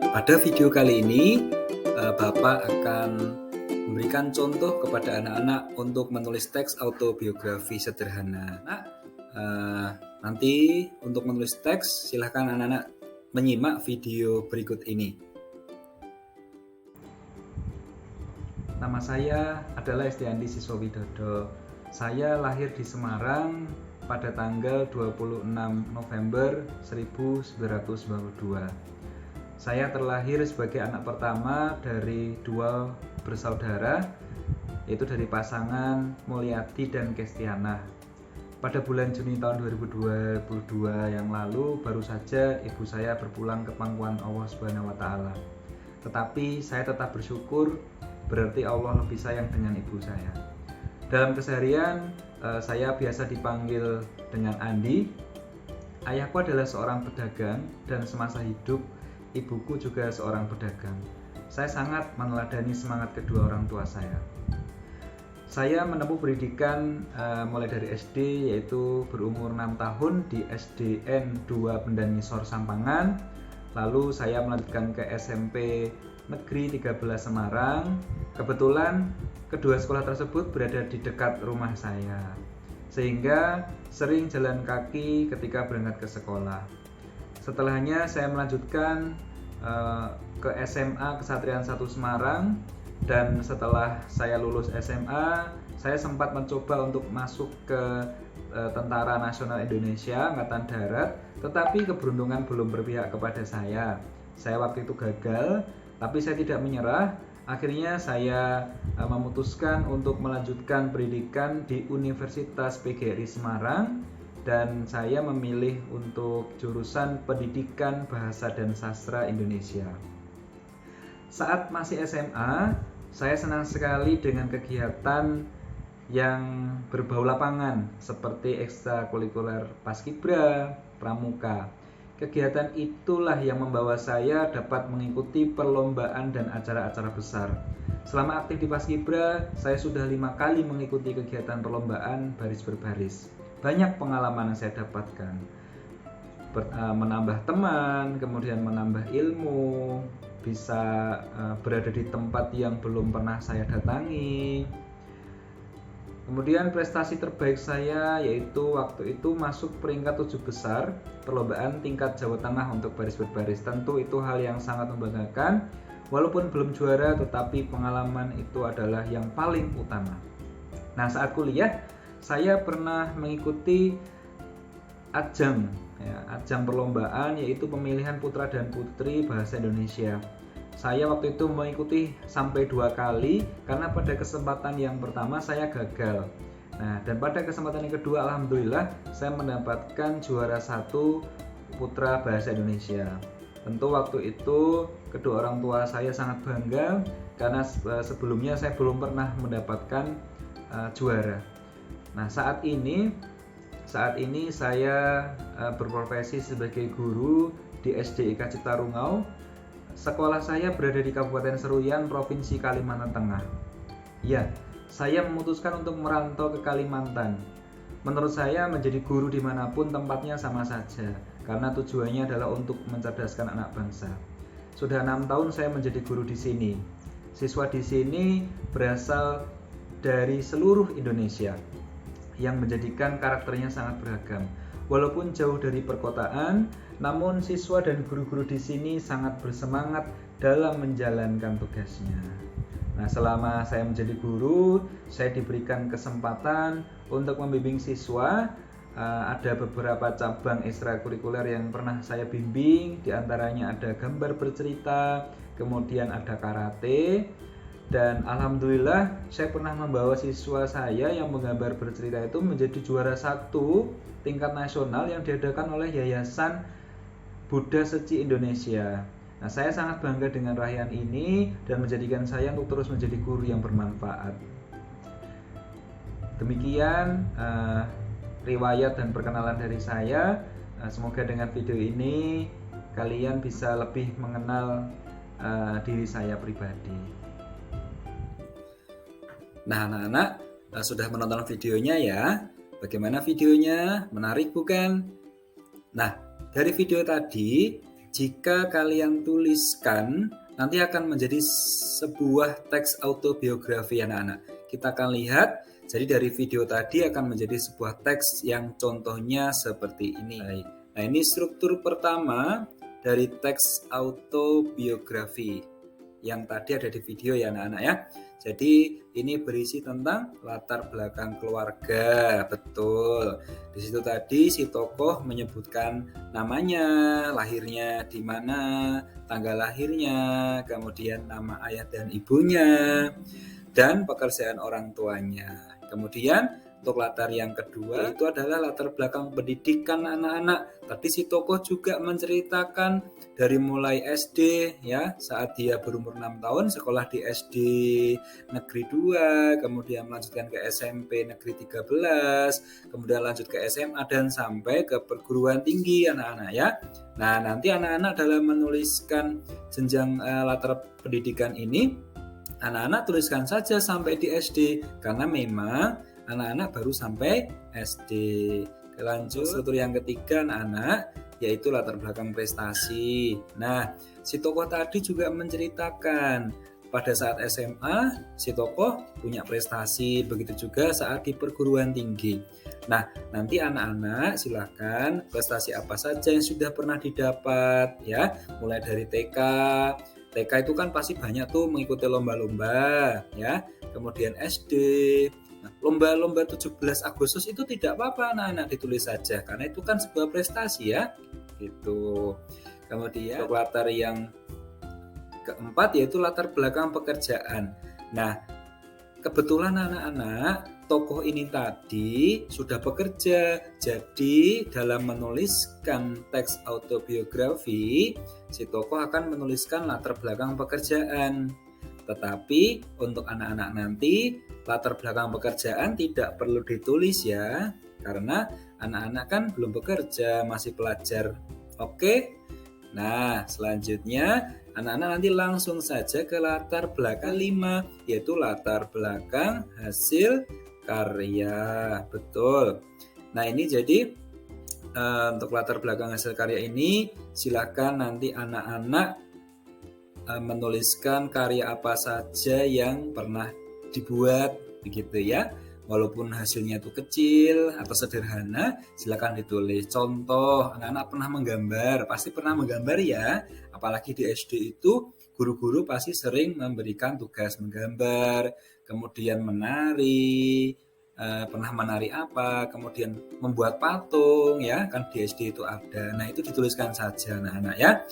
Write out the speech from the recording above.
Pada video kali ini, Bapak akan memberikan contoh kepada anak-anak untuk menulis teks autobiografi sederhana. Nanti untuk menulis teks, silakan anak-anak menyimak video berikut ini. Nama saya adalah Estiandi Siswawidodo. Saya lahir di Semarang pada tanggal 26 November 1992. Saya terlahir sebagai anak pertama dari dua bersaudara, yaitu dari pasangan Mulyadi dan Kestiana. Pada bulan Juni tahun 2022 yang lalu, baru saja ibu saya berpulang ke pangkuan Allah Subhanahu wa Ta'ala. Tetapi saya tetap bersyukur, berarti Allah lebih sayang dengan ibu saya. Dalam keseharian, saya biasa dipanggil dengan Andi. Ayahku adalah seorang pedagang dan semasa hidup ibuku juga seorang pedagang. Saya sangat meneladani semangat kedua orang tua saya. Saya menempuh pendidikan mulai dari SD, yaitu berumur 6 tahun di SDN 2 Bendan Ngisor Sampangan. Lalu saya melanjutkan ke SMP Negeri 13 Semarang. Kebetulan kedua sekolah tersebut berada di dekat rumah saya, sehingga sering jalan kaki ketika berangkat ke sekolah. Setelahnya saya melanjutkan ke SMA Kesatrian 1 Semarang, dan setelah saya lulus SMA, saya sempat mencoba untuk masuk ke Tentara Nasional Indonesia Angkatan Darat, tetapi keberuntungan belum berpihak kepada saya. Saya waktu itu gagal, tapi saya tidak menyerah. Akhirnya saya memutuskan untuk melanjutkan pendidikan di Universitas PGRI Semarang, dan saya memilih untuk jurusan Pendidikan Bahasa dan Sastra Indonesia. Saat masih SMA, saya senang sekali dengan kegiatan yang berbau lapangan seperti ekstrakurikuler Paskibra, Pramuka. Kegiatan itulah yang membawa saya dapat mengikuti perlombaan dan acara-acara besar. Selama aktif di Paskibra, saya sudah 5 kali mengikuti kegiatan perlombaan baris berbaris. Banyak pengalaman yang saya dapatkan, menambah teman, kemudian menambah ilmu, bisa berada di tempat yang belum pernah saya datangi. Kemudian prestasi terbaik saya yaitu waktu itu masuk peringkat 7 besar perlombaan tingkat Jawa Tengah untuk baris berbaris. Tentu itu hal yang sangat membanggakan. Walaupun belum juara, tetapi pengalaman itu adalah yang paling utama. Nah, saat kuliah saya pernah mengikuti ajang perlombaan, yaitu pemilihan putra dan putri bahasa Indonesia. Saya waktu itu mengikuti sampai 2 kali, karena pada kesempatan yang pertama saya gagal. Nah, dan pada kesempatan yang kedua, alhamdulillah saya mendapatkan juara 1 putra bahasa Indonesia. Tentu waktu itu kedua orang tua saya sangat bangga, karena sebelumnya saya belum pernah mendapatkan juara. Nah, saat ini saya berprofesi sebagai guru di SDIK Citarungau. Sekolah saya berada di Kabupaten Seruyan, Provinsi Kalimantan Tengah. Ya, saya memutuskan untuk merantau ke Kalimantan. Menurut saya menjadi guru dimanapun tempatnya sama saja, karena tujuannya adalah untuk mencerdaskan anak bangsa. Sudah 6 tahun saya menjadi guru di sini. Siswa di sini berasal dari seluruh Indonesia, yang menjadikan karakternya sangat beragam. Walaupun jauh dari perkotaan, namun siswa dan guru-guru di sini sangat bersemangat dalam menjalankan tugasnya. Nah, selama saya menjadi guru, saya diberikan kesempatan untuk membimbing siswa. Ada beberapa cabang ekstrakurikuler yang pernah saya bimbing, diantaranya ada gambar bercerita, kemudian ada karate. Dan alhamdulillah saya pernah membawa siswa saya yang menggambar bercerita itu menjadi juara 1 tingkat nasional yang diadakan oleh Yayasan Buddha Seci Indonesia. Nah, saya sangat bangga dengan raihan ini dan menjadikan saya untuk terus menjadi guru yang bermanfaat. Demikian riwayat dan perkenalan dari saya. Semoga dengan video ini kalian bisa lebih mengenal diri saya pribadi. Nah, anak-anak sudah menonton videonya ya. Bagaimana videonya? Menarik bukan? Nah, dari video tadi, jika kalian tuliskan, nanti akan menjadi sebuah teks autobiografi anak-anak. Kita akan lihat, jadi dari video tadi akan menjadi sebuah teks yang contohnya seperti ini. Nah, ini struktur pertama dari teks autobiografi yang tadi ada di video ya anak-anak ya. Jadi ini berisi tentang latar belakang keluarga, betul. Di situ tadi si tokoh menyebutkan namanya, lahirnya di mana, tanggal lahirnya, kemudian nama ayah dan ibunya, dan pekerjaan orang tuanya. Kemudian untuk latar yang kedua itu adalah latar belakang pendidikan anak-anak. Tadi si tokoh juga menceritakan dari mulai SD ya, saat dia berumur 6 tahun sekolah di SD Negeri 2, kemudian melanjutkan ke SMP Negeri 13, kemudian lanjut ke SMA dan sampai ke perguruan tinggi anak-anak ya. Nah, nanti anak-anak dalam menuliskan jenjang latar pendidikan ini, anak-anak tuliskan saja sampai di SD karena memang anak-anak baru sampai SD. Lanjut struktur yang ketiga anak-anak, yaitu latar belakang prestasi. Nah, si tokoh tadi juga menceritakan pada saat SMA si tokoh punya prestasi, begitu juga saat di perguruan tinggi. Nah, nanti anak-anak silakan prestasi apa saja yang sudah pernah didapat ya, mulai dari TK. TK itu kan pasti banyak tuh mengikuti lomba-lomba ya. Kemudian SD. Nah, lomba-lomba 17 Agustus itu tidak apa-apa anak-anak ditulis saja karena itu kan sebuah prestasi ya. Gitu. Kemudian latar yang keempat yaitu latar belakang pekerjaan. Nah, kebetulan anak-anak tokoh ini tadi sudah bekerja, jadi dalam menuliskan teks autobiografi, si tokoh akan menuliskan latar belakang pekerjaan. Tetapi untuk anak-anak nanti, latar belakang pekerjaan tidak perlu ditulis ya, karena anak-anak kan belum bekerja, masih pelajar. Oke? Nah, selanjutnya anak-anak nanti langsung saja ke latar belakang 5, yaitu latar belakang hasil karya. Betul. Nah, ini jadi untuk latar belakang hasil karya ini silakan nanti anak-anak menuliskan karya apa saja yang pernah dibuat begitu ya. Walaupun hasilnya itu kecil atau sederhana, silakan ditulis. Contoh, anak-anak pernah menggambar, pasti pernah menggambar ya. Apalagi di SD itu guru-guru pasti sering memberikan tugas menggambar, kemudian menari, pernah menari apa, kemudian membuat patung ya, kan di SD itu ada. Nah, itu dituliskan saja anak-anak ya.